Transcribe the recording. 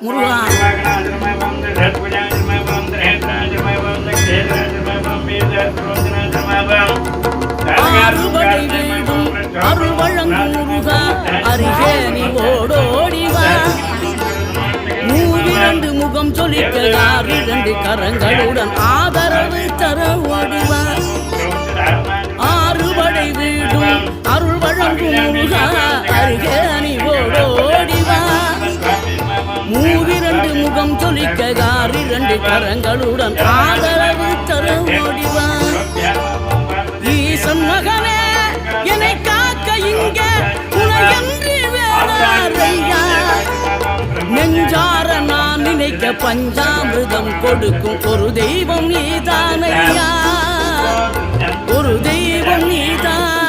முருகா ஆறுபடை வீடும் அருள் வழங்கும் முருகா அருகே நீ ஓடோடிவா மூவிரண்டு முகம் சொலிக்க இரண்டு கரங்களுடன் ஆதரவு தர ஓடிவா ஆறுபடை வீடும் அருள் வழங்கும் முருகா அருகே நீ ஓடோடிவா மூவிரண்டு முகம் சொலிக்க இரண்டு கரங்களுடன் ஆதரவு தர ஓடிவா ஈசன் மகனே என்னை காக்க இங்க உனையன்றி வேறாரையா நெஞ்சார நான் நினைக்க பஞ்சாமிர்தம் கொடுக்கும் ஒரு தெய்வம் நீதானையா ஒரு தெய்வம் நீதான்